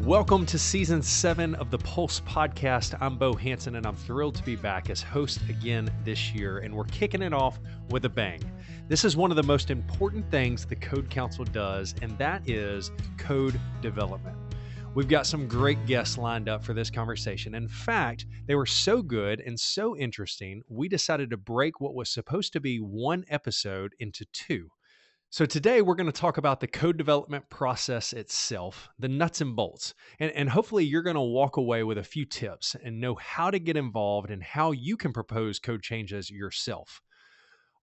Welcome to Season 7 of the Pulse Podcast. I'm Bo Hansen, and I'm thrilled to be back as host again this year, and we're kicking it off with a bang. This is one of the most important things the Code Council does, and that is code development. We've got some great guests lined up for this conversation. In fact, they were so good and so interesting, we decided to break what was supposed to be one episode into two. So today we're going to talk about the code development process itself, the nuts and bolts, and hopefully you're going to walk away with a few tips and know how to get involved and how you can propose code changes yourself.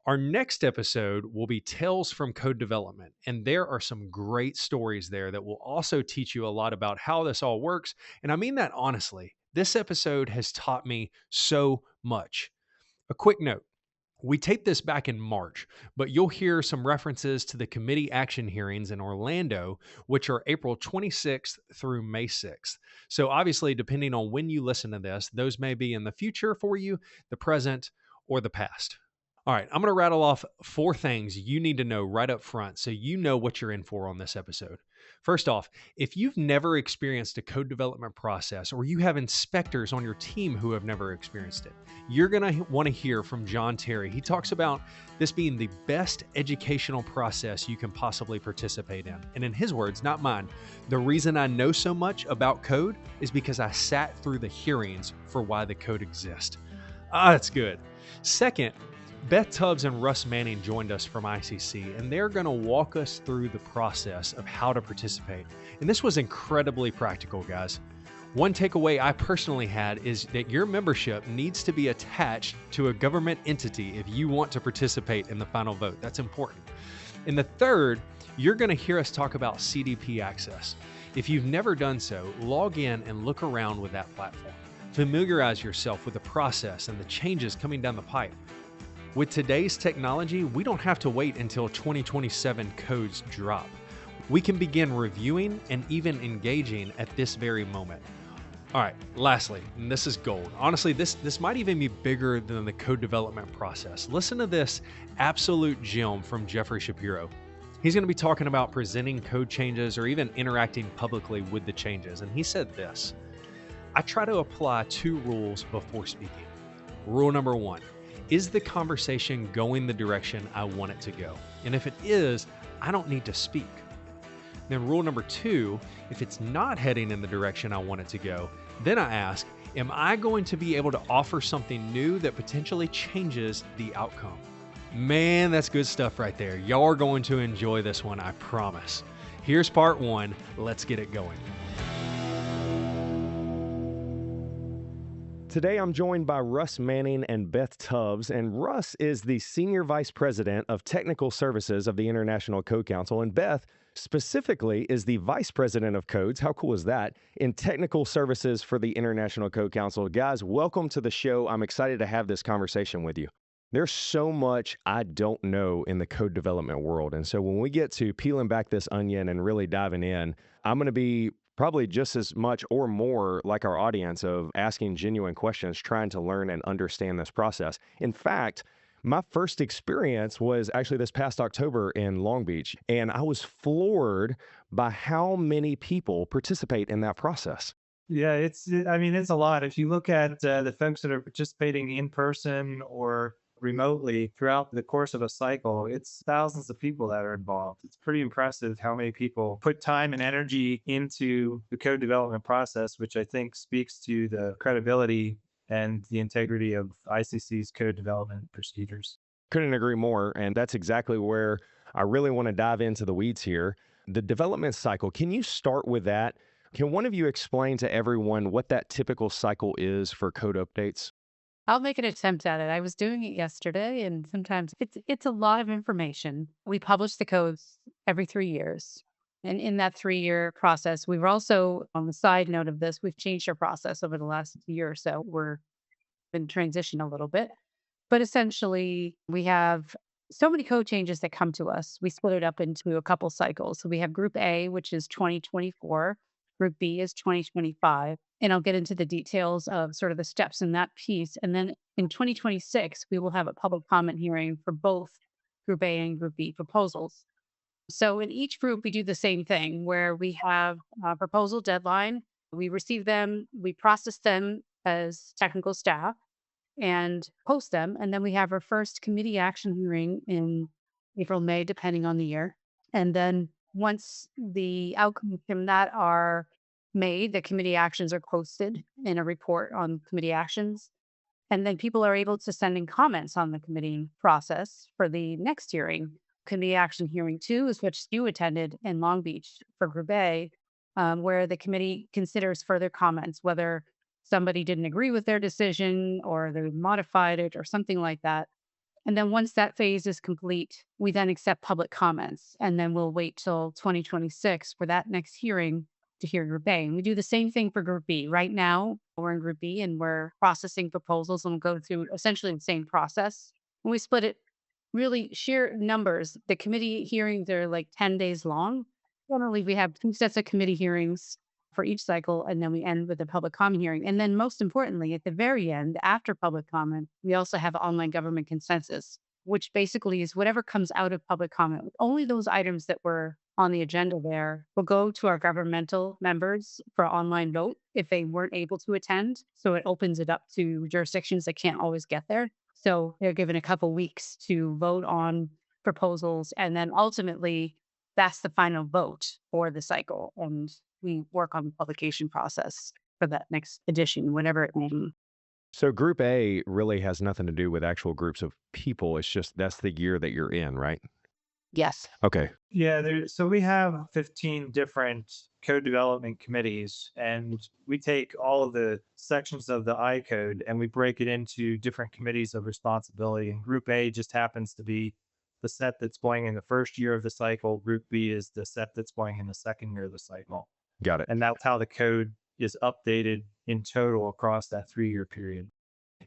Our next episode will be Tales from Code Development, and there are some great stories there that will also teach you a lot about how this all works, and I mean that honestly. This episode has taught me so much. A quick note. We taped this back in March, but you'll hear some references to the committee action hearings in Orlando, which are April 26th through May 6th. So obviously, depending on when you listen to this, those may be in the future for you, the present, or the past. All right, I'm going to rattle off 4 things you need to know right up front so you know what you're in for on this episode. First off, if you've never experienced a code development process or you have inspectors on your team who have never experienced it, you're going to want to hear from John Terry. He talks about this being the best educational process you can possibly participate in. And in his words, not mine, the reason I know so much about code is because I sat through the hearings for why the code exists. That's good. Second, Beth Tubbs and Russ Manning joined us from ICC, and they're going to walk us through the process of how to participate. And this was incredibly practical, guys. One takeaway I personally had is that your membership needs to be attached to a government entity if you want to participate in the final vote. That's important. And the third, you're going to hear us talk about CDP access. If you've never done so, log in and look around with that platform. Familiarize yourself with the process and the changes coming down the pipe. With today's technology, we don't have to wait until 2027 codes drop. We can begin reviewing and even engaging at this very moment. All right, lastly, and this is gold. Honestly, this might even be bigger than the code development process. Listen to this absolute gem from Jeffrey Shapiro. He's going to be talking about presenting code changes or even interacting publicly with the changes. And he said this: I try to apply 2 rules before speaking. Rule number 1. Is the conversation going the direction I want it to go? And if it is, I don't need to speak. Then rule number 2, if it's not heading in the direction I want it to go, then I ask, am I going to be able to offer something new that potentially changes the outcome? Man, that's good stuff right there. Y'all are going to enjoy this one, I promise. Here's part 1. Let's get it going. Today, I'm joined by Russ Manning and Beth Tubbs, and Russ is the Senior Vice President of Technical Services of the International Code Council, and Beth specifically is the Vice President of Codes. How cool is that? In Technical Services for the International Code Council. Guys, welcome to the show. I'm excited to have this conversation with you. There's so much I don't know in the code development world, and so when we get to peeling back this onion and really diving in, I'm going to be probably just as much or more like our audience of asking genuine questions, trying to learn and understand this process. In fact, my first experience was actually this past October in Long Beach, and I was floored by how many people participate in that process. Yeah, it's a lot. If you look at the folks that are participating in person or remotely throughout the course of a cycle, it's thousands of people that are involved. It's pretty impressive how many people put time and energy into the code development process, which I think speaks to the credibility and the integrity of ICC's code development procedures. Couldn't agree more, and that's exactly where I really want to dive into the weeds here. The development cycle, can you start with that? Can one of you explain to everyone what that typical cycle is for code updates? I'll make an attempt at it. I was doing it yesterday, and sometimes it's a lot of information. We publish the codes every 3 years. And in that 3-year process, we've also, on the side note of this, we've changed our process over the last year or so. We're been transitioned a little bit. But essentially, we have so many code changes that come to us. We split it up into a couple cycles. So we have Group A, which is 2024. Group B is 2025. And I'll get into the details of sort of the steps in that piece. And then in 2026, we will have a public comment hearing for both Group A and Group B proposals. So in each group, we do the same thing where we have a proposal deadline. We receive them, we process them as technical staff and post them. And then we have our first committee action hearing in April, May, depending on the year. And then once the outcomes from that are made, the committee actions are posted in a report on committee actions. And then people are able to send in comments on the committee process for the next hearing. Committee action hearing 2 is which you attended in Long Beach for Group A, where the committee considers further comments, whether somebody didn't agree with their decision or they modified it or something like that. And then once that phase is complete, we then accept public comments. And then we'll wait till 2026 for that next hearing to hear Group A. And we do the same thing for Group B. Right now, we're in Group B and we're processing proposals and we'll go through essentially the same process. And we split it really sheer numbers. The committee hearings are like 10 days long. Generally, we have 2 sets of committee hearings for each cycle, and then we end with a public comment hearing. And then most importantly, at the very end, after public comment, we also have online government consensus, which basically is whatever comes out of public comment. Only those items that were on the agenda there will go to our governmental members for online vote if they weren't able to attend. So it opens it up to jurisdictions that can't always get there. So they're given a couple weeks to vote on proposals. And then ultimately, that's the final vote for the cycle. And we work on the publication process for that next edition, whatever it may be. So Group A really has nothing to do with actual groups of people. It's just that's the year that you're in, right? Yes. Okay. Yeah, so we have 15 different code development committees, and we take all of the sections of the I code and we break it into different committees of responsibility. And Group A just happens to be the set that's going in the first year of the cycle. Group B is the set that's going in the second year of the cycle. Got it. And that's how the code is updated in total across that 3-year period.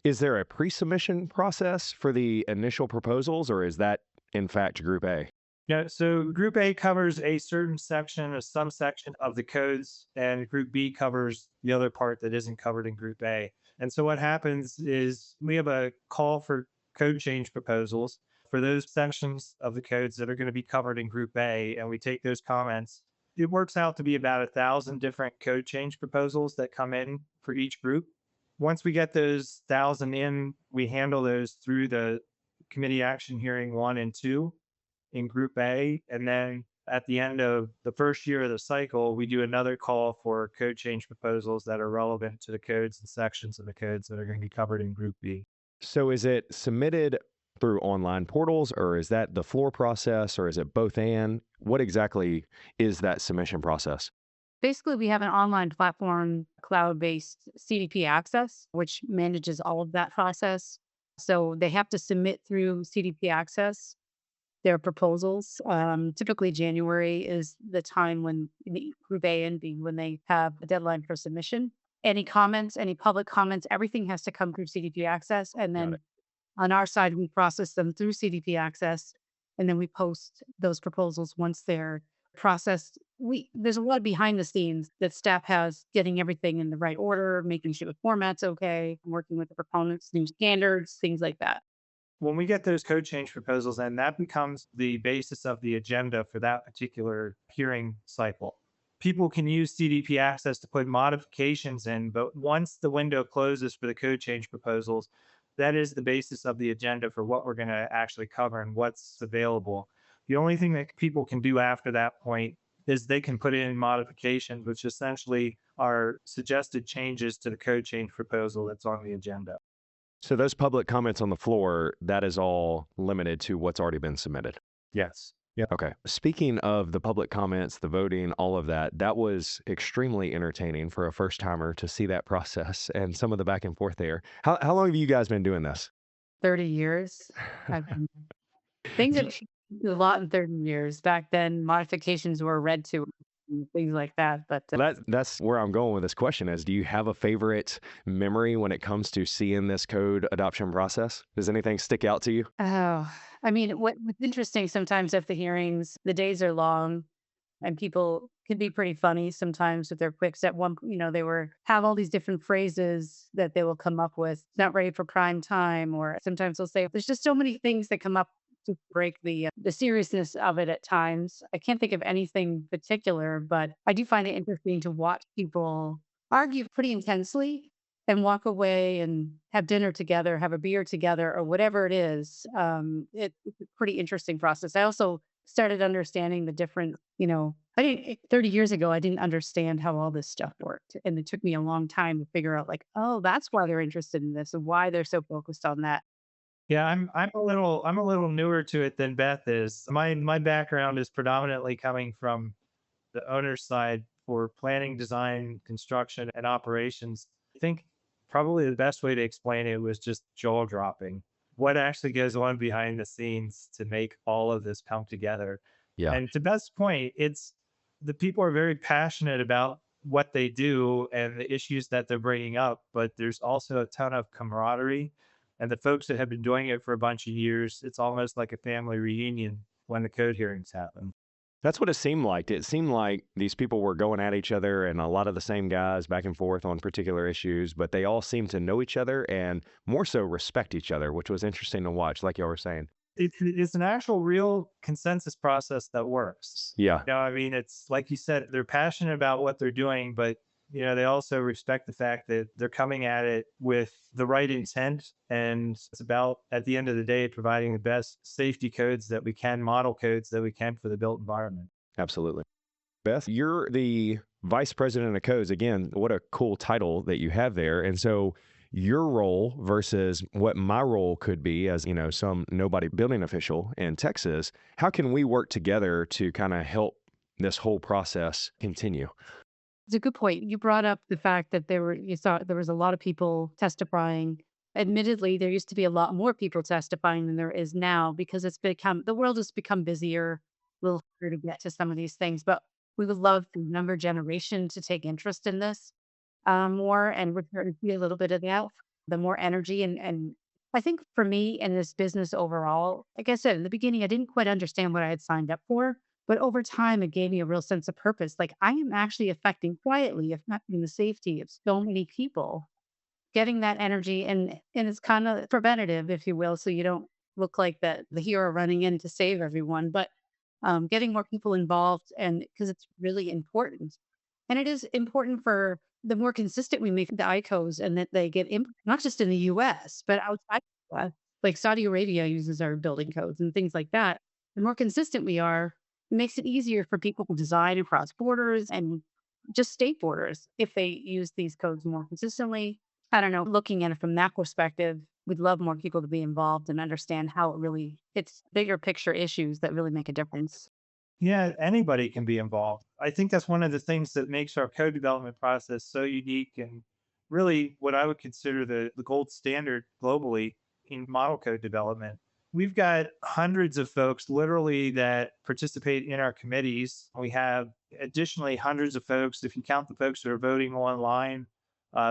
Is there a pre-submission process for the initial proposals, or is that in fact Group A? Yeah, so Group A covers a certain section, a subsection of the codes, and Group B covers the other part that isn't covered in Group A. And so what happens is we have a call for code change proposals for those sections of the codes that are going to be covered in Group A, and we take those comments. It works out to be about 1,000 different code change proposals that come in for each group. Once we get those 1,000 in, we handle those through the committee action hearing 1 and 2 in Group A. And then at the end of the first year of the cycle, we do another call for code change proposals that are relevant to the codes and sections of the codes that are going to be covered in Group B. So is it submitted through online portals, or is that the floor process, or is it both and? What exactly is that submission process? Basically, we have an online platform, cloud-based CDP Access, which manages all of that process. So they have to submit through CDP Access their proposals. Typically, January is the time when the Group A and B, when they have a deadline for submission. Any comments, any public comments, everything has to come through CDP Access. And then on our side, we process them through CDP Access, and then we post those proposals once they're processed. There's a lot behind the scenes that staff has, getting everything in the right order, making sure the format's okay, working with the proponents, new standards, things like that. When we get those code change proposals, and that becomes the basis of the agenda for that particular hearing cycle. People can use CDP Access to put modifications in, but once the window closes for the code change proposals, that is the basis of the agenda for what we're going to actually cover and what's available. The only thing that people can do after that point is they can put in modifications, which essentially are suggested changes to the code change proposal that's on the agenda. So those public comments on the floor, that is all limited to what's already been submitted? Yes. Yeah. Okay. Speaking of the public comments, the voting, all of that, that was extremely entertaining for a first timer to see that process and some of the back and forth there. How long have you guys been doing this? 30 years. Things have changed a lot in 30 years. Back then, modifications were read to and things like that. But that's where I'm going with this question is, do you have a favorite memory when it comes to seeing this code adoption process? Does anything stick out to you? Oh, I mean, what's interesting sometimes at the hearings, the days are long and people can be pretty funny sometimes with their quicks. At one, they have all these different phrases that they will come up with, not ready for prime time, or sometimes they'll say, there's just so many things that come up to break the seriousness of it at times. I can't think of anything particular, but I do find it interesting to watch people argue pretty intensely and walk away and have dinner together, have a beer together, or whatever it is. It's a pretty interesting process. I also started understanding the different, I didn't 30 years ago, I didn't understand how all this stuff worked. And it took me a long time to figure out like, oh, that's why they're interested in this and why they're so focused on that. Yeah, I'm a little newer to it than Beth is. My background is predominantly coming from the owner's side for planning, design, construction, and operations. I think probably the best way to explain it was just jaw dropping. What actually goes on behind the scenes to make all of this come together. Yeah. And to Beth's point, it's the people are very passionate about what they do and the issues that they're bringing up, but there's also a ton of camaraderie. And the folks that have been doing it for a bunch of years, it's almost like a family reunion when the code hearings happen. That's what it seemed like. It seemed like these people were going at each other and a lot of the same guys back and forth on particular issues, but they all seemed to know each other and more so respect each other, which was interesting to watch, like y'all were saying. It's an actual real consensus process that works. Yeah. I mean, it's like you said, they're passionate about what they're doing, but they also respect the fact that they're coming at it with the right intent. And it's about, at the end of the day, providing the best safety codes that we can, model codes that we can for the built environment. Absolutely. Beth, you're the vice president of codes. Again, what a cool title that you have there. And so your role versus what my role could be as, some nobody building official in Texas, how can we work together to kind of help this whole process continue? It's a good point. You brought up the fact that you saw there was a lot of people testifying. Admittedly, there used to be a lot more people testifying than there is now because the world has become busier, a little harder to get to some of these things. But we would love the younger generation to take interest in this more, and we're starting to see a little bit of that, the more energy. And I think for me in this business overall, like I said, in the beginning, I didn't quite understand what I had signed up for. But over time, it gave me a real sense of purpose. Like I am actually affecting quietly, affecting the safety of so many people, getting that energy. And it's kind of preventative, if you will. So you don't look like the hero running in to save everyone, but getting more people involved, and because it's really important. And it is important for the more consistent we make the ICOs and that they get not just in the US, but outside the US. Like Saudi Arabia uses our building codes and things like that. The more consistent we are, it makes it easier for people to design across borders and just state borders if they use these codes more consistently. I don't know, looking at it from that perspective, we'd love more people to be involved and understand how it's bigger picture issues that really make a difference. Yeah, anybody can be involved. I think that's one of the things that makes our code development process so unique and really what I would consider the gold standard globally in model code development. We've got hundreds of folks literally that participate in our committees. We have additionally hundreds of folks, if you count the folks that are voting online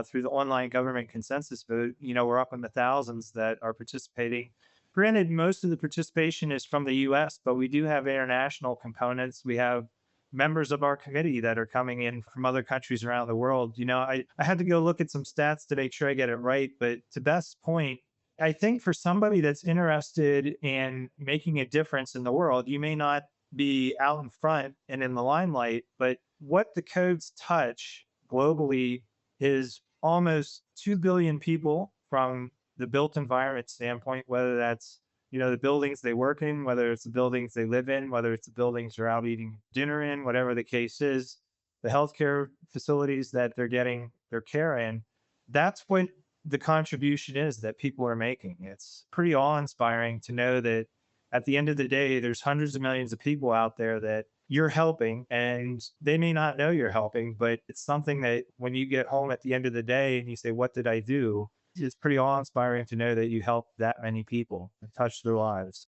through the online government consensus vote, we're up in the thousands that are participating. Granted, most of the participation is from the US, but we do have international components. We have members of our committee that are coming in from other countries around the world. I had to go look at some stats to make sure I get it right. But to Beth's point, I think for somebody that's interested in making a difference in the world, you may not be out in front and in the limelight, but what the codes touch globally is almost 2 billion people from the built environment standpoint, whether that's, the buildings they work in, whether it's the buildings they live in, whether it's the buildings they're out eating dinner in, whatever the case is, the healthcare facilities that they're getting their care in. That's what the contribution is that people are making. It's pretty awe-inspiring to know that at the end of the day, there's hundreds of millions of people out there that you're helping, and they may not know you're helping, but it's something that when you get home at the end of the day and you say, what did I do? It's pretty awe-inspiring to know that you helped that many people and touched their lives.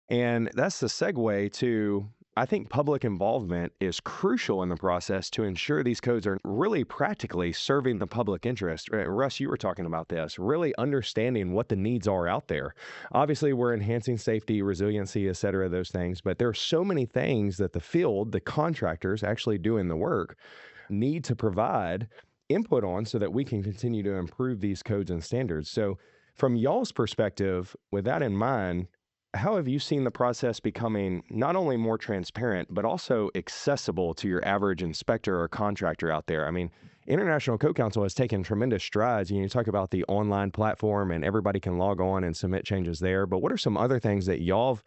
And that's the segue to, I think public involvement is crucial in the process to ensure these codes are really practically serving the public interest. Russ, you were talking about this, really understanding what the needs are out there. Obviously, we're enhancing safety, resiliency, et cetera, those things, but there are so many things that the field, the contractors actually doing the work, need to provide input on so that we can continue to improve these codes and standards. So from y'all's perspective, with that in mind, How have you seen the process becoming not only more transparent, but also accessible to your average inspector or contractor out there? I mean, International Code Council has taken tremendous strides. You talk about the online platform and everybody can log on and submit changes there. But what are some other things that y'all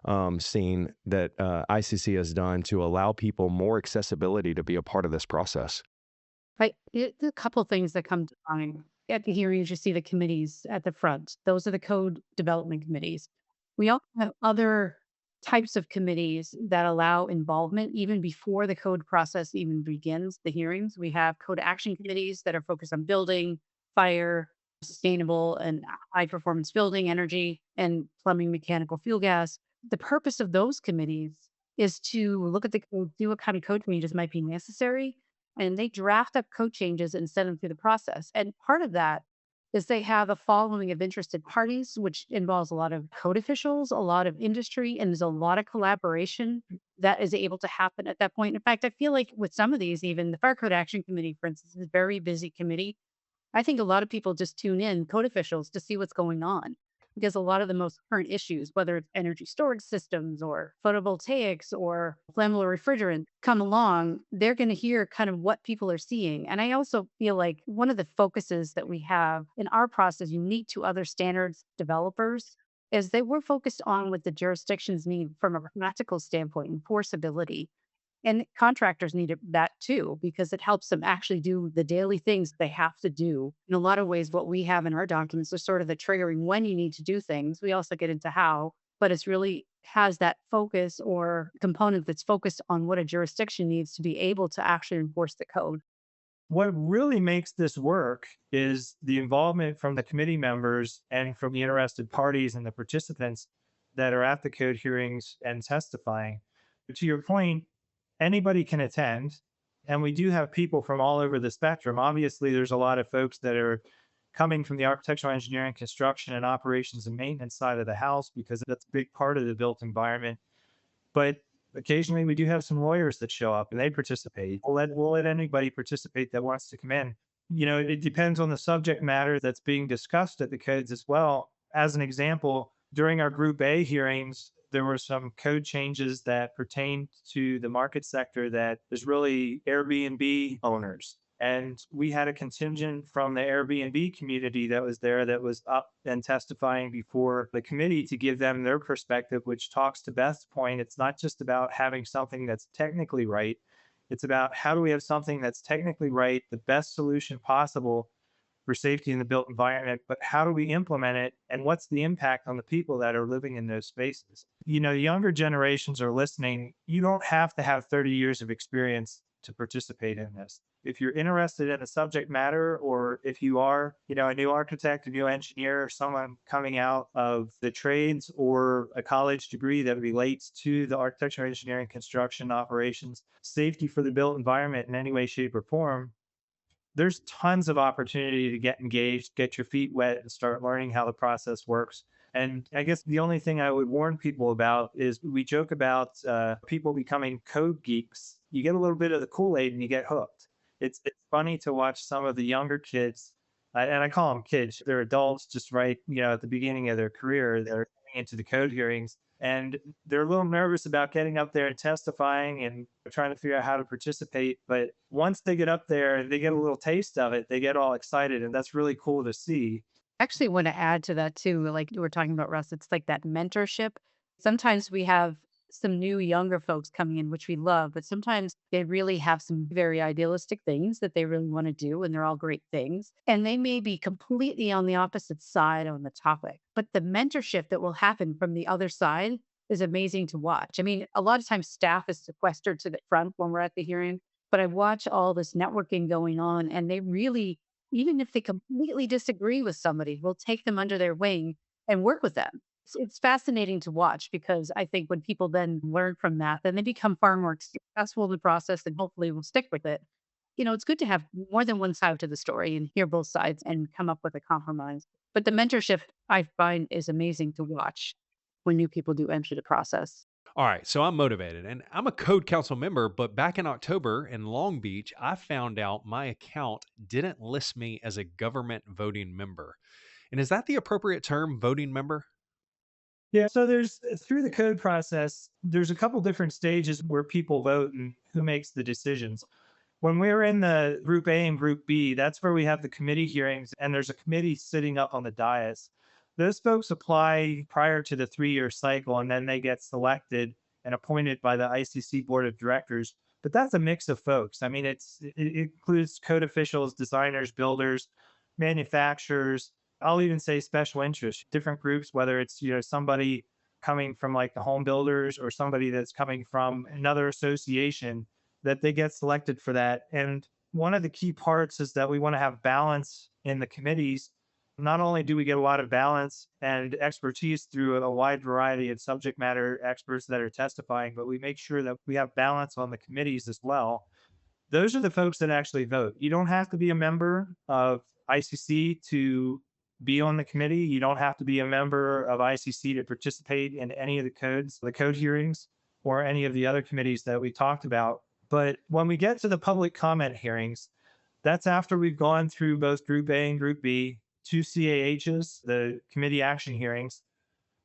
have seen that ICC has done to allow people more accessibility to be a part of this process? Right. A couple things that come to mind. At the hearings, you see the committees at the front. Those are the code development committees. We also have other types of committees that allow involvement even before the code process even begins the hearings. We have code action committees that are focused on building, fire, sustainable and high performance building, energy, and plumbing, mechanical, fuel gas. The purpose of those committees is to look at the code, see what kind of code changes might be necessary, and they draft up code changes and send them through the process. And part of that is they have a following of interested parties, which involves a lot of code officials, a lot of industry, and there's a lot of collaboration that is able to happen at that point. In fact, I feel like with some of these, even the Fire Code Action Committee, for instance, is a very busy committee. I think a lot of people just tune in, code officials, to see what's going on because a lot of the most current issues, whether it's energy storage systems or photovoltaics or flammable refrigerant, come along, they're going to hear kind of what people are seeing. And I also feel like one of the focuses that we have in our process, unique to other standards developers, is that we're focused on what the jurisdictions need from a practical standpoint, enforceability. And contractors need that too, because it helps them actually do the daily things they have to do. In a lot of ways, what we have in our documents is sort of the triggering when you need to do things. We also get into how, but it's really has that focus or component that's focused on what a jurisdiction needs to be able to actually enforce the code. What really makes this work is the involvement from the committee members and from the interested parties and the participants that are at the code hearings and testifying. To your point, anybody can attend, and we do have people from all over the spectrum. Obviously, there's a lot of folks that are coming from the architectural engineering, construction, and operations and maintenance side of the house because that's a big part of the built environment. But occasionally, we do have some lawyers that show up and they participate. We'll let anybody participate that wants to come in. It depends on the subject matter that's being discussed at the codes as well. As an example, during our Group A hearings, there were some code changes that pertained to the market sector that is really Airbnb owners. And we had a contingent from the Airbnb community that was there that was up and testifying before the committee to give them their perspective, which talks to Beth's point. It's not just about having something that's technically right. It's about how do we have something that's technically right, the best solution possible for safety in the built environment, but how do we implement it and what's the impact on the people that are living in those spaces? Younger generations are listening. You don't have to have 30 years of experience to participate in this. If you're interested in a subject matter, or if you are, a new architect, a new engineer, or someone coming out of the trades or a college degree that relates to the architecture, engineering, construction, operations, safety for the built environment in any way, shape, or form, there's tons of opportunity to get engaged, get your feet wet, and start learning how the process works. And I guess the only thing I would warn people about is we joke about people becoming code geeks. You get a little bit of the Kool-Aid and you get hooked. It's funny to watch some of the younger kids, and I call them kids. They're adults just right, at the beginning of their career. They're getting into the code hearings. And they're a little nervous about getting up there and testifying and trying to figure out how to participate. But once they get up there and they get a little taste of it, they get all excited. And that's really cool to see. Actually, want to add to that too, like you were talking about, Russ, it's like that mentorship. Sometimes we have some new younger folks coming in, which we love, but sometimes they really have some very idealistic things that they really want to do, and they're all great things. And they may be completely on the opposite side on the topic, but the mentorship that will happen from the other side is amazing to watch. I mean, a lot of times staff is sequestered to the front when we're at the hearing, but I watch all this networking going on, and they really, even if they completely disagree with somebody, will take them under their wing and work with them. It's fascinating to watch because I think when people then learn from that, then they become far more successful in the process and hopefully will stick with it. It's good to have more than one side to the story and hear both sides and come up with a compromise. But the mentorship I find is amazing to watch when new people do enter the process. All right, so I'm motivated and I'm a code council member, but back in October in Long Beach, I found out my account didn't list me as a government voting member. And is that the appropriate term, voting member? Yeah. So there's through the code process, there's a couple different stages where people vote and who makes the decisions. When we're in the group A and group B, that's where we have the committee hearings and there's a committee sitting up on the dais. Those folks apply prior to the 3-year cycle and then they get selected and appointed by the ICC board of directors. But that's a mix of folks. I mean, it includes code officials, designers, builders, manufacturers. I'll even say special interests, different groups, whether it's, somebody coming from like the home builders or somebody that's coming from another association, that they get selected for that. And one of the key parts is that we want to have balance in the committees. Not only do we get a lot of balance and expertise through a wide variety of subject matter experts that are testifying, but we make sure that we have balance on the committees as well. Those are the folks that actually vote. You don't have to be a member of ICC to be on the committee. You don't have to be a member of ICC to participate in any of the code hearings, or any of the other committees that we talked about. But when we get to the public comment hearings, that's after we've gone through both Group A and Group B, 2 CAHs, the committee action hearings.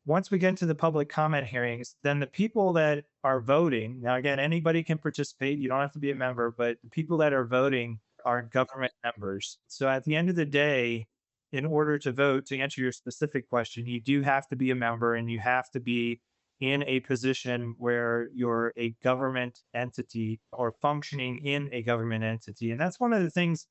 Once we get to the public comment hearings, then the people that are voting, now again, anybody can participate. You don't have to be a member, but the people that are voting are government members. So at the end of the day, in order to vote, to answer your specific question, you do have to be a member and you have to be in a position where you're a government entity or functioning in a government entity. And that's one of the things,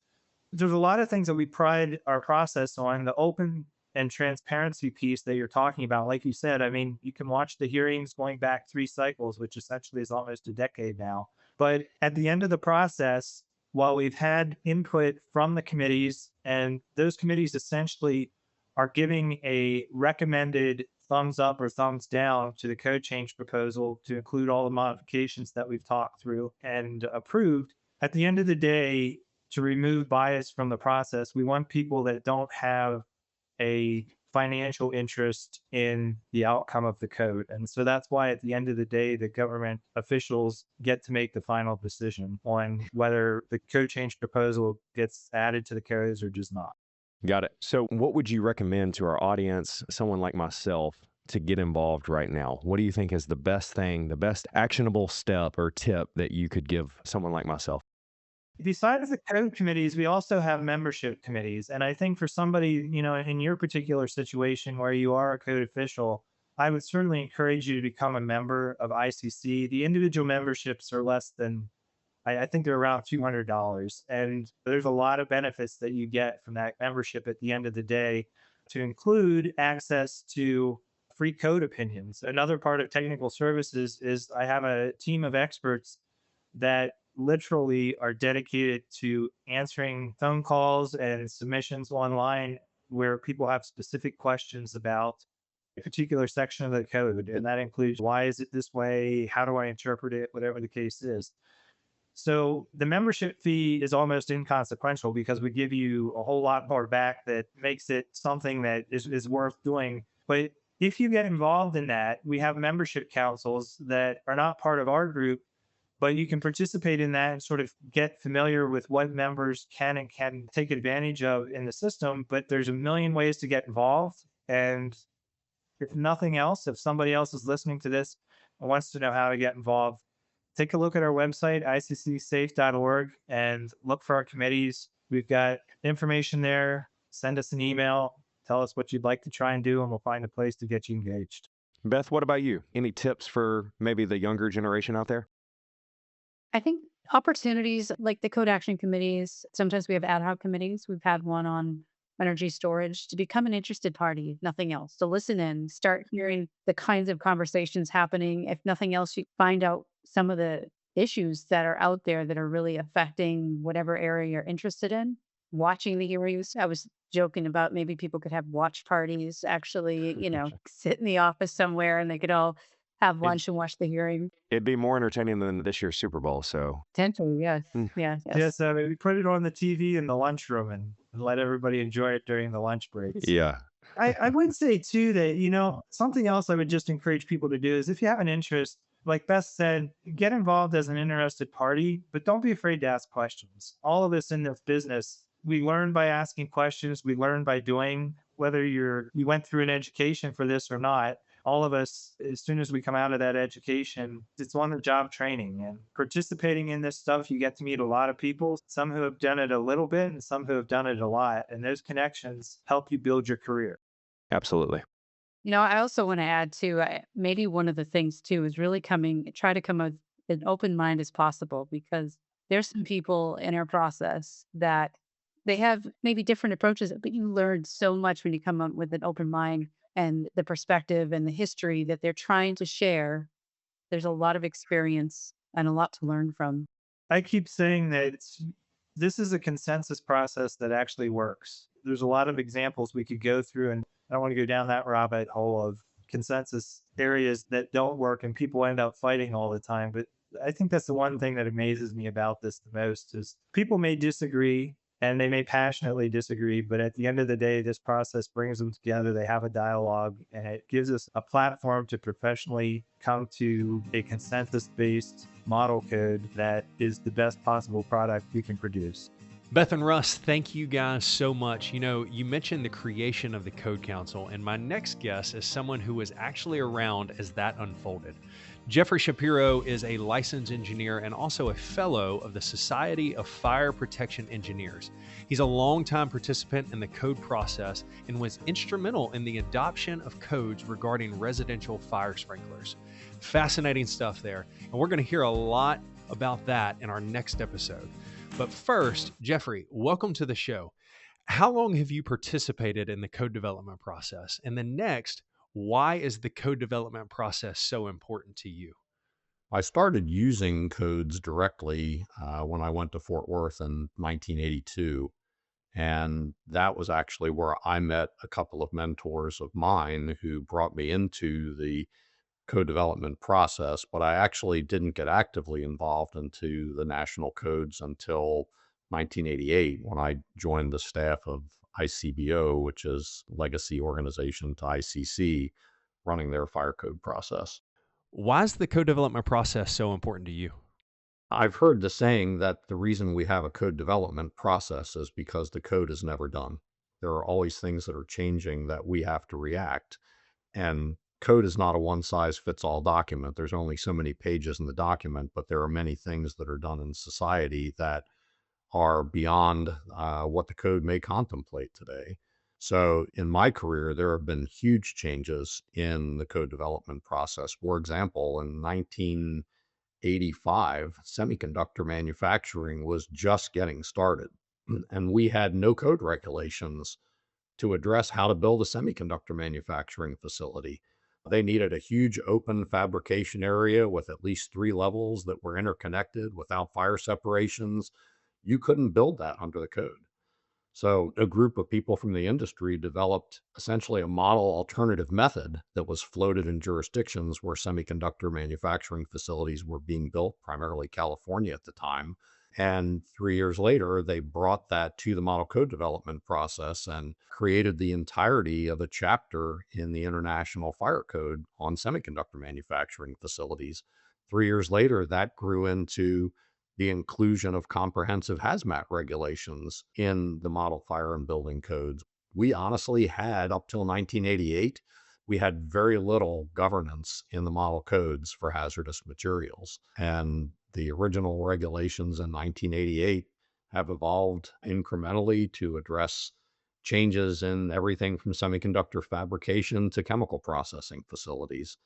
there's a lot of things that we pride our process on, the open and transparency piece that you're talking about. Like you said, I mean, you can watch the hearings going back 3 cycles, which essentially is almost a decade now. But at the end of the process, while we've had input from the committees, and those committees essentially are giving a recommended thumbs up or thumbs down to the code change proposal to include all the modifications that we've talked through and approved, at the end of the day, to remove bias from the process, we want people that don't have a financial interest in the outcome of the code. And so that's why at the end of the day, the government officials get to make the final decision on whether the code change proposal gets added to the codes or does not. Got it. So what would you recommend to our audience, someone like myself, to get involved right now? What do you think is the best thing, the best actionable step or tip that you could give someone like myself? Besides the code committees, we also have membership committees. And I think for somebody, in your particular situation where you are a code official, I would certainly encourage you to become a member of ICC. The individual memberships are less than, I think they're around $200. And there's a lot of benefits that you get from that membership at the end of the day, to include access to free code opinions. Another part of technical services is I have a team of experts that literally are dedicated to answering phone calls and submissions online where people have specific questions about a particular section of the code. And that includes, why is it this way? How do I interpret it? Whatever the case is. So the membership fee is almost inconsequential because we give you a whole lot more back that makes it something that is worth doing. But if you get involved in that, we have membership councils that are not part of our group, but you can participate in that and sort of get familiar with what members can and can take advantage of in the system. But there's a million ways to get involved. And if nothing else, if somebody else is listening to this and wants to know how to get involved, take a look at our website, iccsafe.org, and look for our committees. We've got information there. Send us an email. Tell us what you'd like to try and do, and we'll find a place to get you engaged. Beth, what about you? Any tips for maybe the younger generation out there? I think opportunities like the code action committees, sometimes we have ad hoc committees. We've had one on energy storage, to become an interested party, if nothing else, to listen in, start hearing the kinds of conversations happening. If nothing else, you find out some of the issues that are out there that are really affecting whatever area you're interested in. Watching the hearings, I was joking about maybe people could have watch parties, actually, sit in the office somewhere and they could all have lunch and watch the hearing. It'd be more entertaining than this year's Super Bowl. So Potentially, yes. Yes. Yes, we put it on the TV in the lunchroom and let everybody enjoy it during the lunch breaks. yeah. I would say too that, something else I would just encourage people to do is, if you have an interest, like Beth said, get involved as an interested party, but don't be afraid to ask questions. All of us in this business, we learn by asking questions. We learn by doing, whether you went through an education for this or not. all of us, as soon as we come out of that education, it's on the job training and participating in this stuff. You get to meet a lot of people, some who have done it a little bit and some who have done it a lot. And those connections help you build your career. Absolutely. I also want to add too, maybe one of the things too is really try to come with an open mind as possible, because there's some people in our process that they have maybe different approaches, but you learn so much when you come up with an open mind and the perspective and the history that they're trying to share. There's a lot of experience and a lot to learn from. I keep saying that this is a consensus process that actually works. There's a lot of examples we could go through, and I don't want to go down that rabbit hole of consensus areas that don't work and people end up fighting all the time. But I think that's the one thing that amazes me about this the most is people may disagree and they may passionately disagree, but at the end of the day, this process brings them together. They have a dialogue and it gives us a platform to professionally come to a consensus-based model code that is the best possible product we can produce. Beth and Russ, thank you guys so much. You mentioned the creation of the Code Council, and my next guest is someone who was actually around as that unfolded. Jeffrey Shapiro is a licensed engineer and also a fellow of the Society of Fire Protection Engineers. He's a longtime participant in the code process and was instrumental in the adoption of codes regarding residential fire sprinklers. Fascinating stuff there, and we're going to hear a lot about that in our next episode. But first, Jeffrey, welcome to the show. How long have you participated in the code development process? And then next, why is the code development process so important to you? I started using codes directly when I went to Fort Worth in 1982. And that was actually where I met a couple of mentors of mine who brought me into the code development process, but I actually didn't get actively involved into the national codes until 1988 when I joined the staff of ICBO, which is legacy organization to ICC, running their fire code process. Why is the code development process so important to you? I've heard the saying that the reason we have a code development process is because the code is never done. There are always things that are changing that we have to react. And code is not a one-size-fits-all document. There's only so many pages in the document, but there are many things that are done in society that are beyond what the code may contemplate today. So in my career, there have been huge changes in the code development process. For example, in 1985, semiconductor manufacturing was just getting started, and we had no code regulations to address how to build a semiconductor manufacturing facility. They needed a huge open fabrication area with at least 3 levels that were interconnected without fire separations. You couldn't build that under the code. So a group of people from the industry developed essentially a model alternative method that was floated in jurisdictions where semiconductor manufacturing facilities were being built, primarily California at the time. And 3 years later, they brought that to the model code development process and created the entirety of a chapter in the International Fire Code on semiconductor manufacturing facilities. 3 years later, that grew into the inclusion of comprehensive hazmat regulations in the model fire and building codes. We honestly had, up till 1988, we had very little governance in the model codes for hazardous materials. And the original regulations in 1988 have evolved incrementally to address changes in everything from semiconductor fabrication to chemical processing facilities.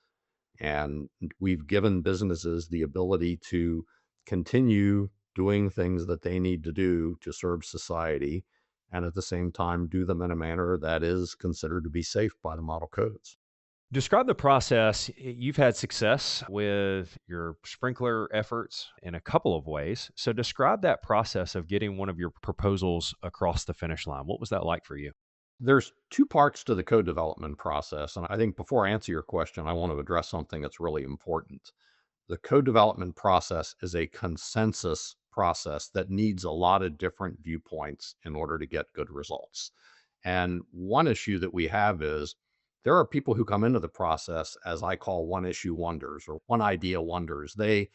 And we've given businesses the ability to continue doing things that they need to do to serve society, and at the same time do them in a manner that is considered to be safe by the model codes. Describe the process. You've had success with your sprinkler efforts in a couple of ways. So describe that process of getting one of your proposals across the finish line. What was that like for you? There's 2 parts to the code development process. And I think before I answer your question, I want to address something that's really important. The code development process is a consensus process that needs a lot of different viewpoints in order to get good results. And one issue that we have is there are people who come into the process as I call one issue wonders or one idea wonders. They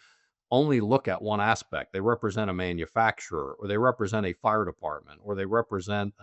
only look at one aspect. They represent a manufacturer, or they represent a fire department, or they represent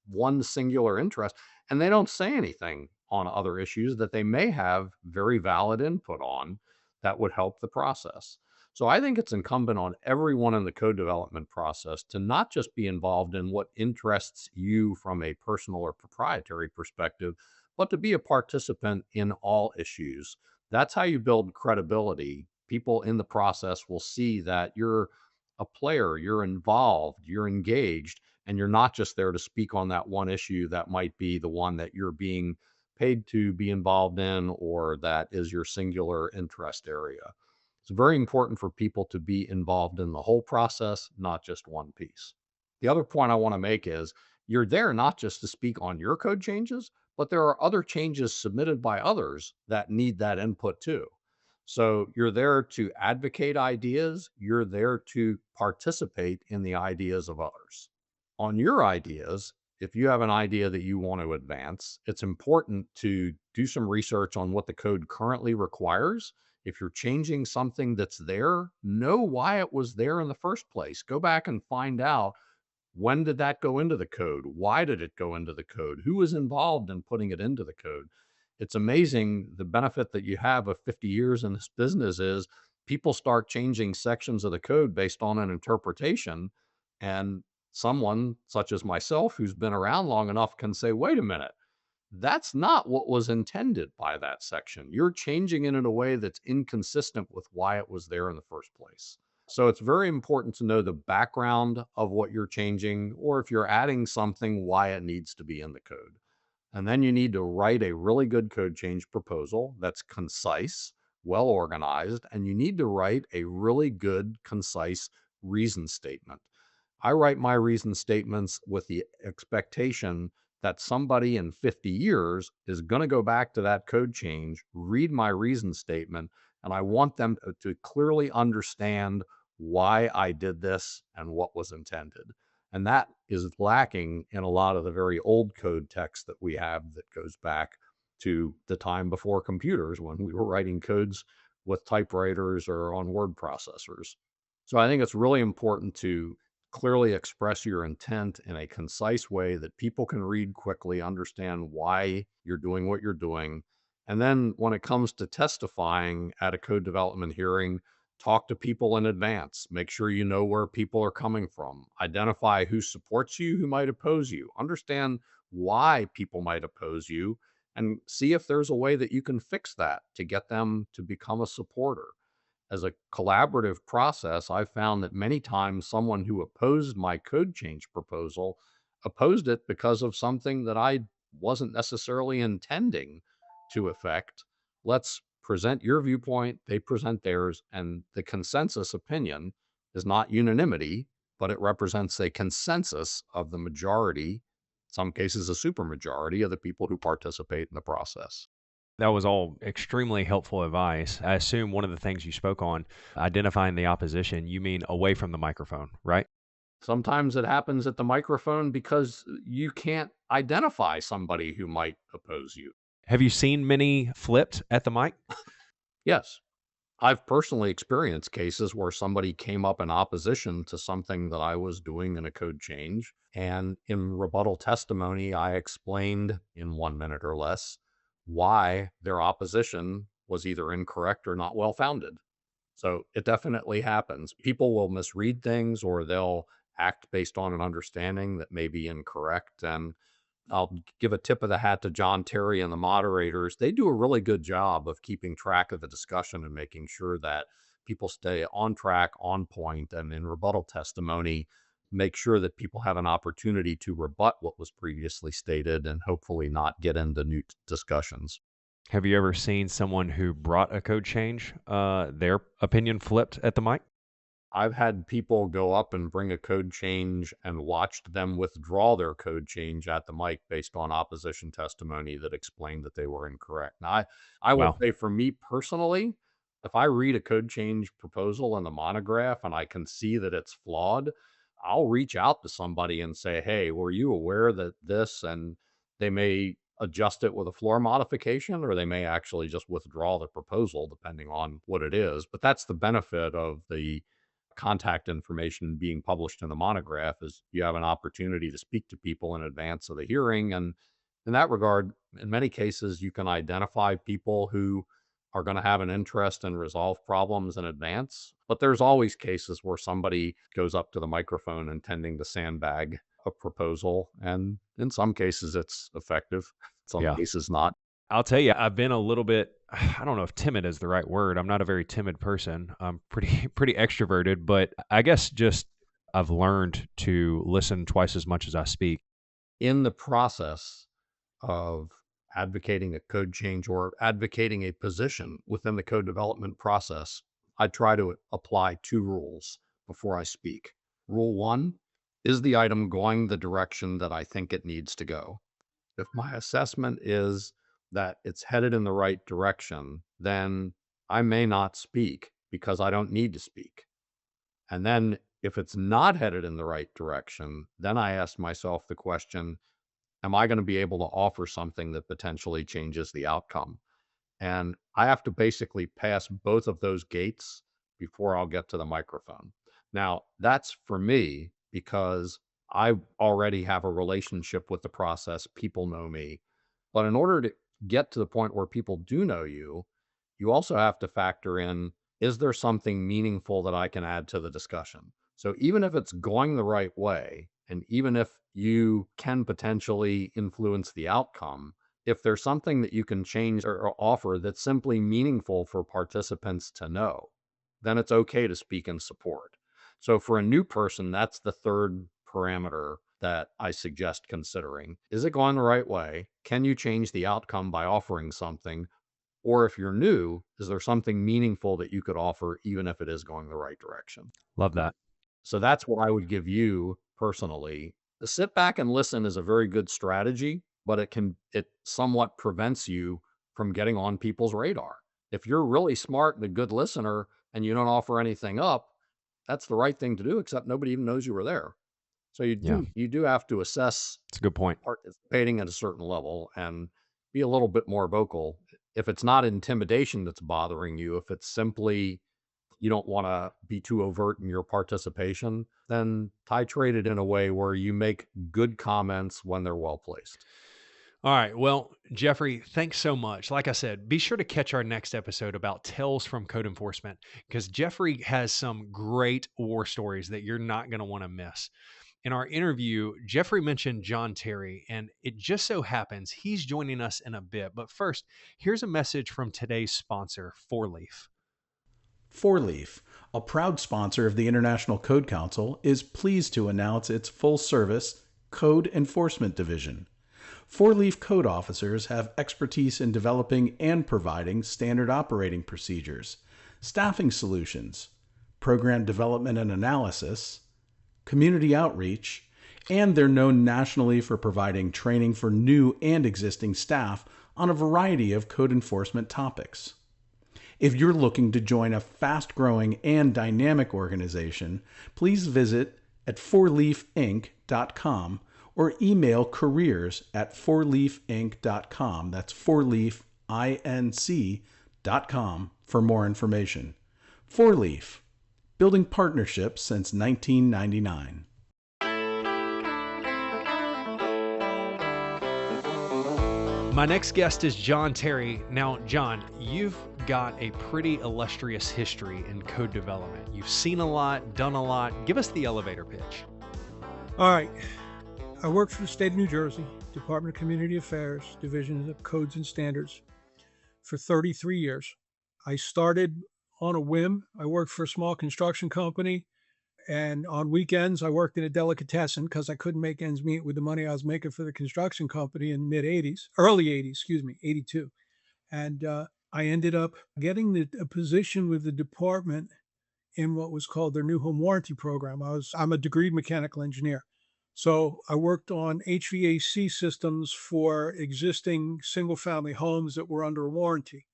one singular interest, and they don't say anything on other issues that they may have very valid input on that would help the process. So I think it's incumbent on everyone in the code development process to not just be involved in what interests you from a personal or proprietary perspective, but to be a participant in all issues. That's how you build credibility. People in the process will see that you're a player, you're involved, you're engaged, and you're not just there to speak on that one issue that might be the one that you're being paid to be involved in or that is your singular interest area. It's very important for people to be involved in the whole process, not just one piece. The other point I want to make is you're there not just to speak on your code changes, but there are other changes submitted by others that need that input too. So you're there to advocate ideas, you're there to participate in the ideas of others. On your ideas, if you have an idea that you want to advance, it's important to do some research on what the code currently requires. If you're changing something that's there, know why it was there in the first place. Go back and find out, when did that go into the code? Why did it go into the code? Who was involved in putting it into the code? It's amazing the benefit that you have of 50 years in this business is people start changing sections of the code based on an interpretation. And someone such as myself, who's been around long enough, can say, wait a minute, that's not what was intended by that section. You're changing it in a way that's inconsistent with why it was there in the first place. So it's very important to know the background of what you're changing, or if you're adding something, why it needs to be in the code. And then you need to write a really good code change proposal that's concise, well organized, and you need to write a really good, concise reason statement. I write my reason statements with the expectation that somebody in 50 years is going to go back to that code change, read my reason statement, and I want them to clearly understand why I did this and what was intended. And that is lacking in a lot of the very old code text that we have that goes back to the time before computers when we were writing codes with typewriters or on word processors. So I think it's really important to clearly express your intent in a concise way that people can read quickly, understand why you're doing what you're doing. And then when it comes to testifying at a code development hearing, talk to people in advance. Make sure you know where people are coming from. Identify who supports you, who might oppose you. Understand why people might oppose you, and see if there's a way that you can fix that to get them to become a supporter. As a collaborative process, I've found that many times someone who opposed my code change proposal opposed it because of something that I wasn't necessarily intending to affect. Let's present your viewpoint, they present theirs, and the consensus opinion is not unanimity, but it represents a consensus of the majority, in some cases a supermajority of the people who participate in the process. That was all extremely helpful advice. I assume one of the things you spoke on, identifying the opposition, you mean away from the microphone, right? Sometimes it happens at the microphone because you can't identify somebody who might oppose you. Have you seen many flipped at the mic? Yes. I've personally experienced cases where somebody came up in opposition to something that I was doing in a code change. And in rebuttal testimony, I explained in 1 minute or less why their opposition was either incorrect or not well-founded. So it definitely happens. People will misread things or they'll act based on an understanding that may be incorrect. And I'll give a tip of the hat to John Terry and the moderators. They do a really good job of keeping track of the discussion and making sure that people stay on track, on point, and in rebuttal testimony, make sure that people have an opportunity to rebut what was previously stated and hopefully not get into new discussions. Have you ever seen someone who brought a code change, their opinion flipped at the mic? I've had people go up and bring a code change and watched them withdraw their code change at the mic based on opposition testimony that explained that they were incorrect. Now, I will Wow. say for me personally, if I read a code change proposal in the monograph and I can see that it's flawed, I'll reach out to somebody and say, hey, were you aware that this, and they may adjust it with a floor modification, or they may actually just withdraw the proposal depending on what it is. But that's the benefit of the contact information being published in the monograph, is you have an opportunity to speak to people in advance of the hearing and In that regard, in many cases, you can identify people who are going to have an interest and resolve problems in advance. But there's always cases where somebody goes up to the microphone intending to sandbag a proposal. And in some cases, it's effective. Some Yeah. cases not. I'll tell you, I've been a little bit, I don't know if timid is the right word. I'm not a very timid person. I'm pretty extroverted, but I guess just I've learned to listen twice as much as I speak. In the process of advocating a code change or advocating a position within the code development process, I try to apply 2 rules before I speak. Rule 1, is the item going the direction that I think it needs to go? If my assessment is that it's headed in the right direction, then I may not speak because I don't need to speak. And then if it's not headed in the right direction, then I ask myself the question, am I going to be able to offer something that potentially changes the outcome? And I have to basically pass both of those gates before I'll get to the microphone. Now, that's for me because I already have a relationship with the process. People know me. But in order to get to the point where people do know you, you also have to factor in, is there something meaningful that I can add to the discussion? So even if it's going the right way, and even if you can potentially influence the outcome, if there's something that you can change or offer that's simply meaningful for participants to know, then it's okay to speak in support. So for a new person, that's the third parameter that I suggest considering. Is it going the right way? Can you change the outcome by offering something? Or if you're new, is there something meaningful that you could offer even if it is going the right direction? Love that. So that's what I would give you personally. The sit back and listen is a very good strategy, but it somewhat prevents you from getting on people's radar. If you're really smart and a good listener and you don't offer anything up, that's the right thing to do, except nobody even knows you were there. So you do have to assess It's a good point. participating at a certain level and be a little bit more vocal. If it's not intimidation that's bothering you, if it's simply you don't want to be too overt in your participation, then titrate it in a way where you make good comments when they're well placed. All right. Well, Jeffrey, thanks so much. Like I said, be sure to catch our next episode about tales from code enforcement because Jeffrey has some great war stories that you're not going to want to miss. In our interview, Jeffrey mentioned John Terry, and it just so happens he's joining us in a bit. But first, here's a message from today's sponsor, 4Leaf. 4Leaf, a proud sponsor of the International Code Council, is pleased to announce its full-service Code Enforcement Division. 4Leaf code officers have expertise in developing and providing standard operating procedures, staffing solutions, program development and analysis, community outreach, and they're known nationally for providing training for new and existing staff on a variety of code enforcement topics. If you're looking to join a fast-growing and dynamic organization, please visit at 4leafinc.com or email careers@4leafinc.com. That's 4leafinc.com for more information. 4Leaf, building partnerships since 1999. My next guest is John Terry. Now, John, you've got a pretty illustrious history in code development. You've seen a lot, done a lot. Give us the elevator pitch. All right. I worked for the state of New Jersey, Department of Community Affairs, Division of Codes and Standards, for 33 years. I started on a whim. I worked for a small construction company, and on weekends, I worked in a delicatessen because I couldn't make ends meet with the money I was making for the construction company in early 80s, 82. And I ended up getting a position with the department in what was called their new home warranty program. I'm a degreed mechanical engineer. So I worked on HVAC systems for existing single-family homes that were under warranty.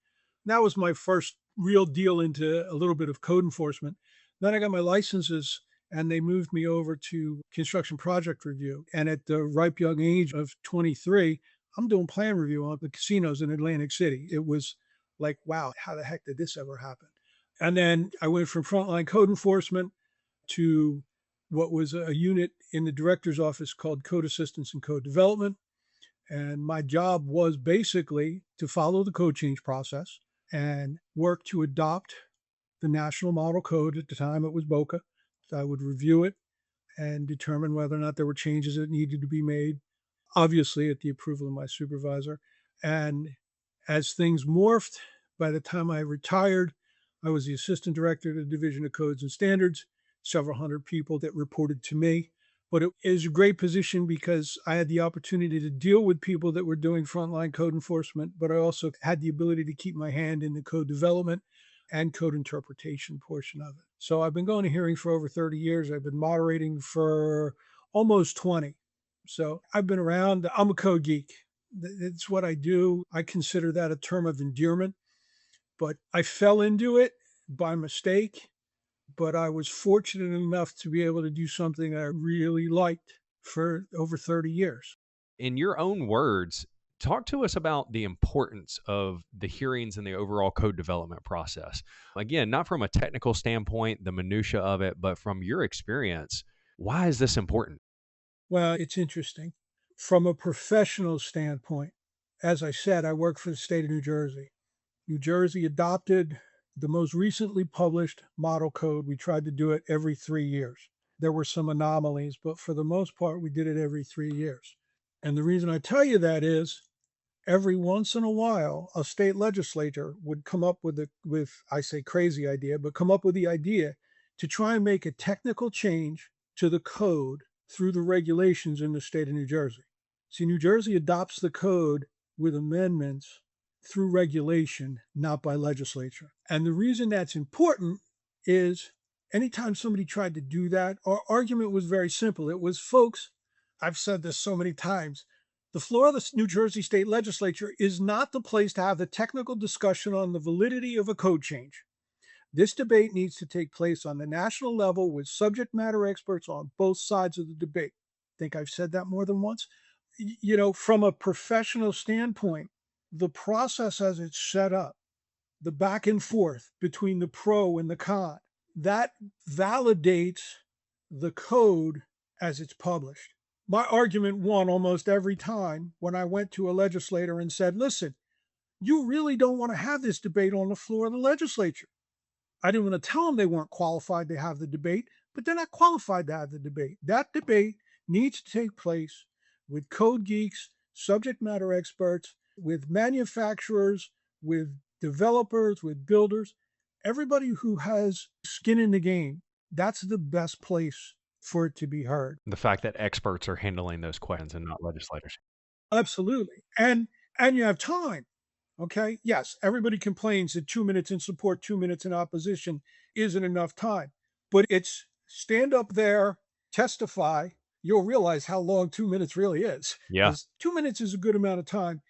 That was my first real deal into a little bit of code enforcement. Then I got my licenses, and they moved me over to construction project review. And at the ripe young age of 23, I'm doing plan review on the casinos in Atlantic City. It was like, wow, how the heck did this ever happen? And then I went from frontline code enforcement to what was a unit in the director's office called Code Assistance and Code Development. And my job was basically to follow the code change process and work to adopt the National Model Code. At the time, it was BOCA. So I would review it and determine whether or not there were changes that needed to be made, obviously at the approval of my supervisor. And as things morphed, by the time I retired, I was the assistant director of the Division of Codes and Standards, several hundred people that reported to me. But it is a great position because I had the opportunity to deal with people that were doing frontline code enforcement, but I also had the ability to keep my hand in the code development and code interpretation portion of it. So I've been going to hearings for over 30 years. I've been moderating for almost 20. So I've been around. I'm a code geek. It's what I do. I consider that a term of endearment, but I fell into it by mistake. But I was fortunate enough to be able to do something I really liked for over 30 years. In your own words, talk to us about the importance of the hearings and the overall code development process. Again, not from a technical standpoint, the minutia of it, but from your experience, why is this important? Well, it's interesting. From a professional standpoint, as I said, I work for the state of New Jersey. New Jersey adopted the most recently published model code. We tried to do it every 3 years. There were some anomalies, but for the most part, we did it every 3 years. And the reason I tell you that is every once in a while, a state legislature would come up with I say crazy idea, but come up with the idea to try and make a technical change to the code through the regulations in the state of New Jersey. See, New Jersey adopts the code with amendments through regulation, not by legislature. And the reason that's important is anytime somebody tried to do that, our argument was very simple. It was, folks, I've said this so many times, the floor of the New Jersey State Legislature is not the place to have the technical discussion on the validity of a code change. This debate needs to take place on the national level with subject matter experts on both sides of the debate. I think I've said that more than once. You know, from a professional standpoint, the process as it's set up, the back and forth between the pro and the con, that validates the code as it's published. My argument won almost every time when I went to a legislator and said, listen, you really don't want to have this debate on the floor of the legislature. I didn't want to tell them they weren't qualified to have the debate, but they're not qualified to have the debate. That debate needs to take place with code geeks, subject matter experts, with manufacturers, with developers, with builders, everybody who has skin in the game. That's the best place for it to be heard. The fact that experts are handling those questions and not legislators. Absolutely. And you have time. Okay. Yes, everybody complains that 2 minutes in support, 2 minutes in opposition isn't enough time. But it's stand up there, testify. You'll realize how long 2 minutes really is. Yeah. 2 minutes is a good amount of time.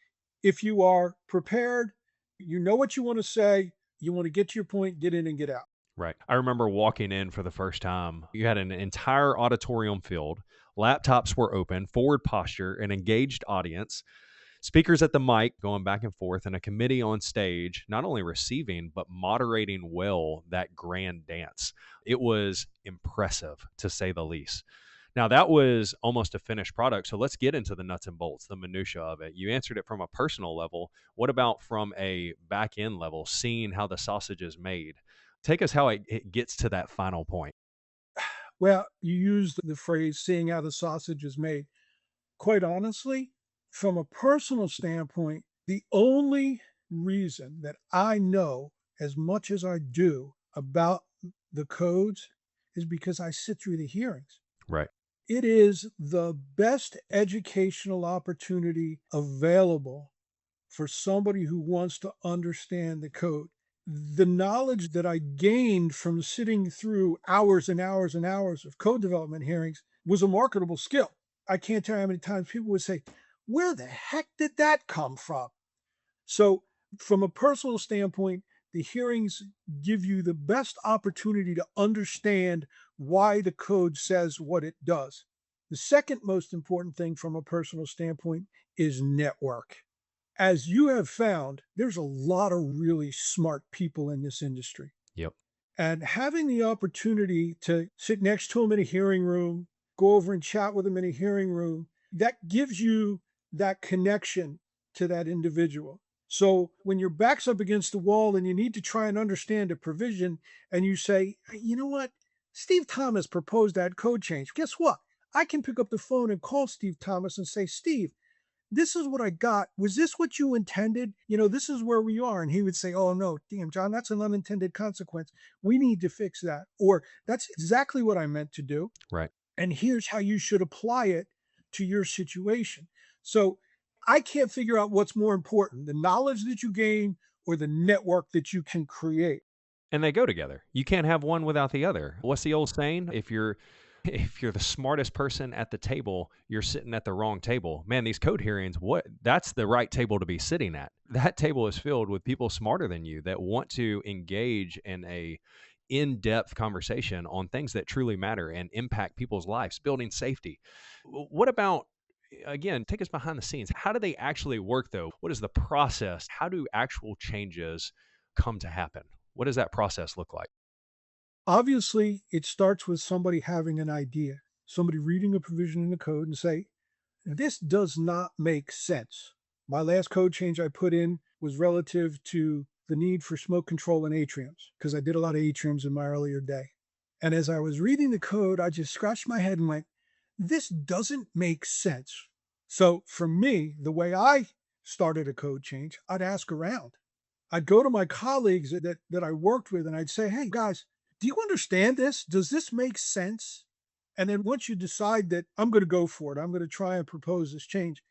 If you are prepared, you know what you want to say, you want to get to your point, get in and get out. Right. I remember walking in for the first time. You had an entire auditorium filled, laptops were open, forward posture, an engaged audience, speakers at the mic going back and forth, and a committee on stage, not only receiving, but moderating well that grand dance. It was impressive, to say the least. Now, that was almost a finished product, so let's get into the nuts and bolts, the minutia of it. You answered it from a personal level. What about from a back-end level, seeing how the sausage is made? Take us how it gets to that final point. Well, you used the phrase, seeing how the sausage is made. Quite honestly, from a personal standpoint, the only reason that I know as much as I do about the codes is because I sit through the hearings. Right. It is the best educational opportunity available for somebody who wants to understand the code. The knowledge that I gained from sitting through hours and hours and hours of code development hearings was a marketable skill. I can't tell you how many times people would say, where the heck did that come from? So from a personal standpoint, the hearings give you the best opportunity to understand why the code says what it does. The second most important thing from a personal standpoint is network. As you have found, there's a lot of really smart people in this industry. Yep. And having the opportunity to sit next to them in a hearing room, go over and chat with them in a hearing room, that gives you that connection to that individual. So when your back's up against the wall and you need to try and understand a provision and you say, "Hey, you know what? Steve Thomas proposed that code change." Guess what? I can pick up the phone and call Steve Thomas and say, "Steve, this is what I got. Was this what you intended? This is where we are." And he would say, "Oh, no, damn, John, that's an unintended consequence. We need to fix that." Or, "That's exactly what I meant to do. Right. And here's how you should apply it to your situation." So I can't figure out what's more important, the knowledge that you gain or the network that you can create. And they go together. You can't have one without the other. What's the old saying? If you're the smartest person at the table, you're sitting at the wrong table. Man, these code hearings, that's the right table to be sitting at. That table is filled with people smarter than you that want to engage in a in-depth conversation on things that truly matter and impact people's lives, building safety. What about, again, take us behind the scenes. How do they actually work, though? What is the process? How do actual changes come to happen? What does that process look like? Obviously, it starts with somebody having an idea, somebody reading a provision in the code and say, "This does not make sense." My last code change I put in was relative to the need for smoke control in atriums, because I did a lot of atriums in my earlier day. And as I was reading the code, I just scratched my head and went, "This doesn't make sense." So for me, the way I started a code change, I'd ask around. I'd go to my colleagues that I worked with and I'd say, "Hey guys, do you understand this? Does this make sense?" And then once you decide that I'm going to go for it, I'm going to try and propose this change,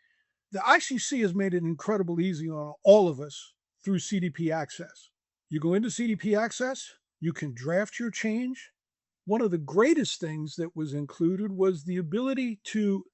the ICC has made it incredibly easy on all of us through CDP Access. You go into CDP Access, you can draft your change. One of the greatest things that was included was the ability to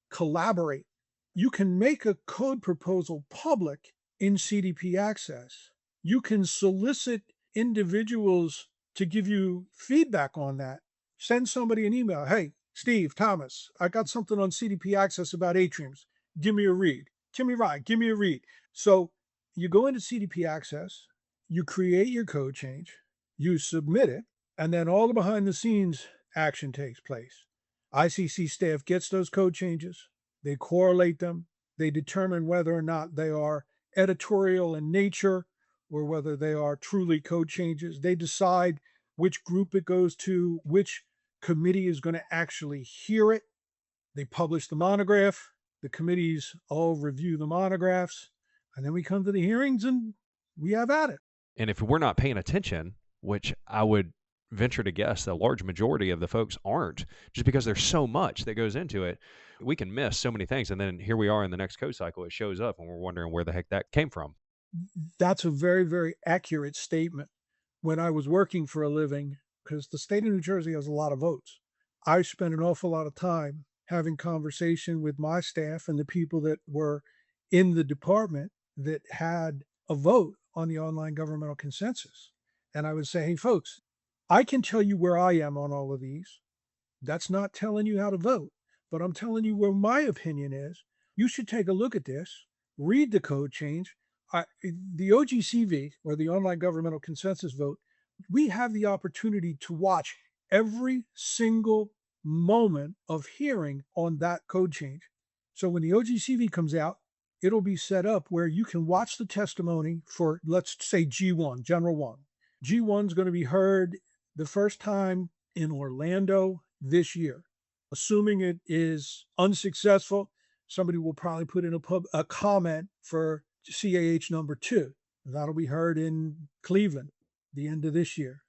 collaborate. You can make a code proposal public in CDP Access. You can solicit individuals to give you feedback on that. Send somebody an email. "Hey, Steve Thomas, I got something on CDP Access about atriums. Give me a read. Timmy Rye, give me a read." So you go into CDP Access, you create your code change, you submit it, and then all the behind the scenes action takes place. ICC staff gets those code changes, they correlate them, they determine whether or not they are editorial in nature or whether they are truly code changes. They decide which group it goes to, which committee is going to actually hear it. They publish the monograph. The committees all review the monographs. And then we come to the hearings and we have at it. And if we're not paying attention, which I would venture to guess the large majority of the folks aren't, just because there's so much that goes into it, we can miss so many things. And then here we are in the next code cycle, it shows up and we're wondering where the heck that came from. That's a very, very accurate statement. When I was working for a living, because the state of New Jersey has a lot of votes, I spent an awful lot of time having conversation with my staff and the people that were in the department that had a vote on the online governmental consensus. And I would say, "Hey folks, I can tell you where I am on all of these. That's not telling you how to vote, but I'm telling you where my opinion is. You should take a look at this, read the code change." The OGCV, or the online governmental consensus vote, we have the opportunity to watch every single moment of hearing on that code change. So when the OGCV comes out, it'll be set up where you can watch the testimony for, let's say, G1, General 1. G1 is going to be heard the first time in Orlando this year. Assuming it is unsuccessful, somebody will probably put in a comment for CAH number 2. That'll be heard in Cleveland the end of this year.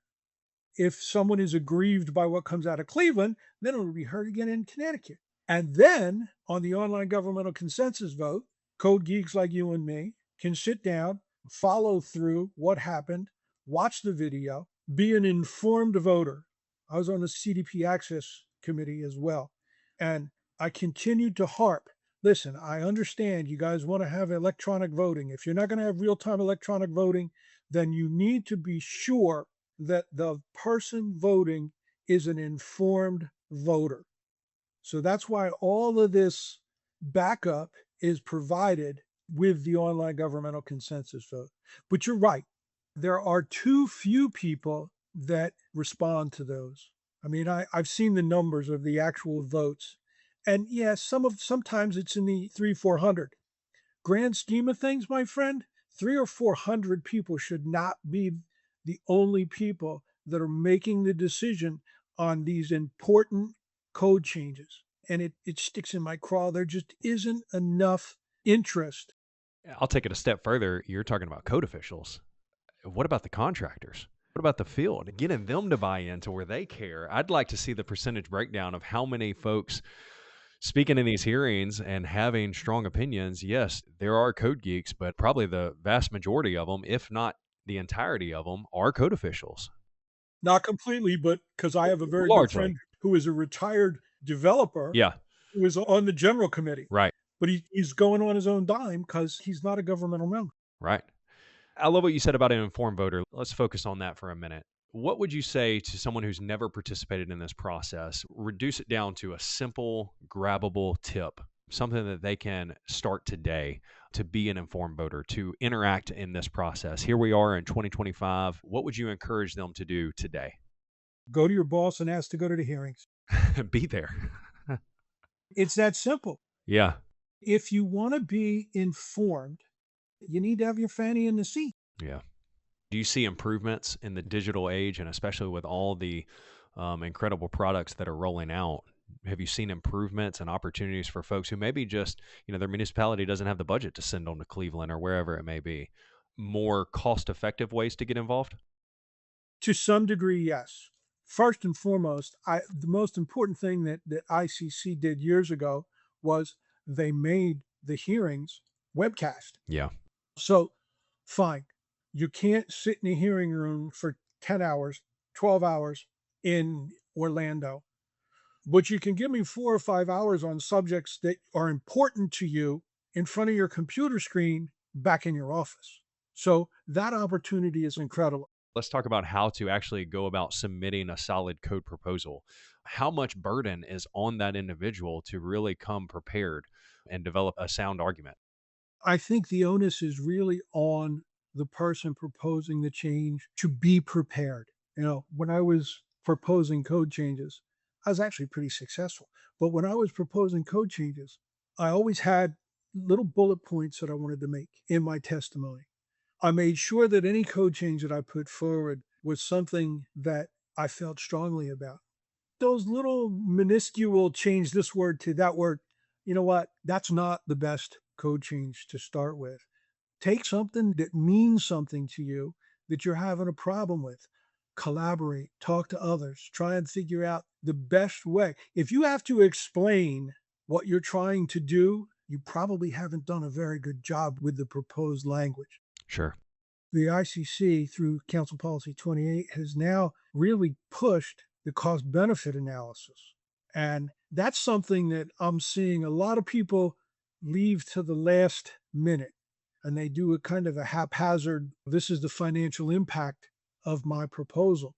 If someone is aggrieved by what comes out of Cleveland, then it'll be heard again in Connecticut. And then on the online governmental consensus vote, code geeks like you and me can sit down, follow through what happened, watch the video, be an informed voter. I was on the CDP Access Committee as well. And I continued to harp, "Listen, I understand you guys want to have electronic voting. If you're not going to have real-time electronic voting, then you need to be sure that the person voting is an informed voter." So that's why all of this backup is provided with the online governmental consensus vote. But you're right. There are too few people that respond to those. I mean, I've seen the numbers of the actual votes, And yeah, sometimes it's in the 300-400. Grand scheme of things, my friend, 300 or 400 people should not be the only people that are making the decision on these important code changes. And it sticks in my craw. There just isn't enough interest. I'll take it a step further. You're talking about code officials. What about the contractors? What about the field? Getting them to buy into where they care. I'd like to see the percentage breakdown of how many folks speaking in these hearings and having strong opinions. Yes, there are code geeks, but probably the vast majority of them, if not the entirety of them, are code officials. Not completely, but because I have a very Largely. good friend who is a retired developer who was on the general committee. Right. But he's going on his own dime because he's not a governmental member. Right. I love what you said about an informed voter. Let's focus on that for a minute. What would you say to someone who's never participated in this process? Reduce it down to a simple, grabbable tip, something that they can start today to be an informed voter, to interact in this process. Here we are in 2025. What would you encourage them to do today? Go to your boss and ask to go to the hearings. Be there. It's that simple. Yeah. If you want to be informed, you need to have your fanny in the seat. Yeah. Do you see improvements in the digital age, and especially with all the incredible products that are rolling out? Have you seen improvements and opportunities for folks who maybe just, their municipality doesn't have the budget to send them to Cleveland or wherever it may be? More cost-effective ways to get involved? To some degree, yes. First and foremost, the most important thing that ICC did years ago was they made the hearings webcast. Yeah. So, fine. You can't sit in a hearing room for 10 hours, 12 hours in Orlando, but you can give me 4 or 5 hours on subjects that are important to you in front of your computer screen back in your office. So that opportunity is incredible. Let's talk about how to actually go about submitting a solid code proposal. How much burden is on that individual to really come prepared and develop a sound argument? I think the onus is really on the person proposing the change to be prepared. When I was proposing code changes, I was actually pretty successful. But when I was proposing code changes, I always had little bullet points that I wanted to make in my testimony. I made sure that any code change that I put forward was something that I felt strongly about. Those little minuscule change this word to that word, you know what? That's not the best code change to start with. Take something that means something to you that you're having a problem with. Collaborate, talk to others, try and figure out the best way. If you have to explain what you're trying to do, you probably haven't done a very good job with the proposed language. Sure. The ICC, through Council Policy 28, has now really pushed the cost-benefit analysis. And that's something that I'm seeing a lot of people leave to the last minute. And they do a kind of a haphazard, this is the financial impact of my proposal.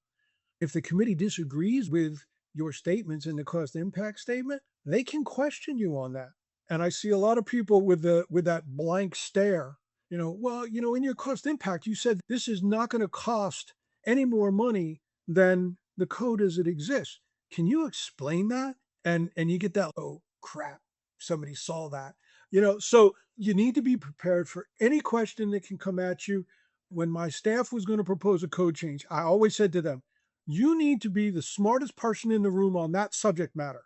If the committee disagrees with your statements in the cost impact statement, they can question you on that. And I see a lot of people with that blank stare. In your cost impact, you said this is not going to cost any more money than the code as it exists. Can you explain that? And you get that, oh crap, somebody saw that. So you need to be prepared for any question that can come at you. When my staff was going to propose a code change, I always said to them, you need to be the smartest person in the room on that subject matter.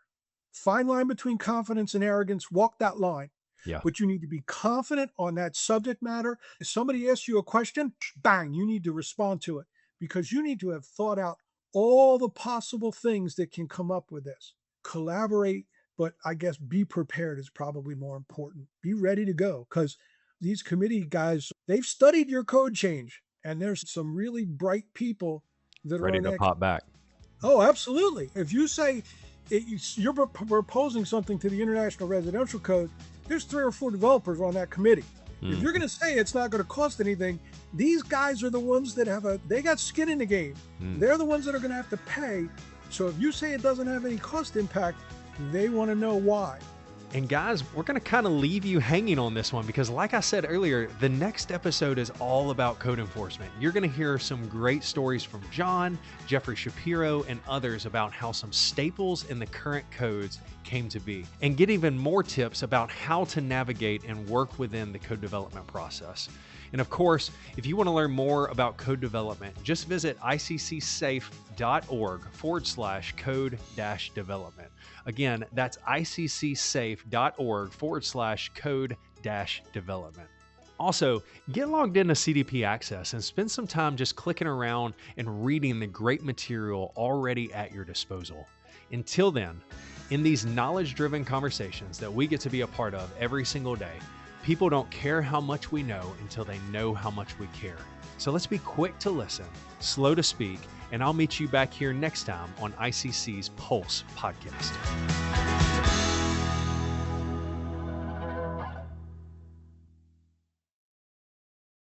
Fine line between confidence and arrogance, walk that line. Yeah. But you need to be confident on that subject matter. If somebody asks you a question, bang, you need to respond to it because you need to have thought out all the possible things that can come up with this. Collaborate, but I guess be prepared is probably more important. Be ready to go because these committee guys, they've studied your code change and there's some really bright people that ready are to pop back. Oh, absolutely. If you say you're proposing something to the International Residential Code, there's 3 or 4 developers on that committee. If you're going to say it's not going to cost anything, these guys are the ones that they got skin in the game. They're the ones that are going to have to pay. So if you say it doesn't have any cost impact, they want to know why. And guys, we're going to kind of leave you hanging on this one because like I said earlier, the next episode is all about code enforcement. You're going to hear some great stories from John, Jeffrey Shapiro, and others about how some staples in the current codes came to be, and get even more tips about how to navigate and work within the code development process. And of course, if you want to learn more about code development, just visit iccsafe.org/code-development. Again, that's iccsafe.org/code-development. Also, get logged into CDP Access and spend some time just clicking around and reading the great material already at your disposal. Until then, in these knowledge-driven conversations that we get to be a part of every single day, people don't care how much we know until they know how much we care. So let's be quick to listen, slow to speak, and I'll meet you back here next time on ICC's Pulse Podcast.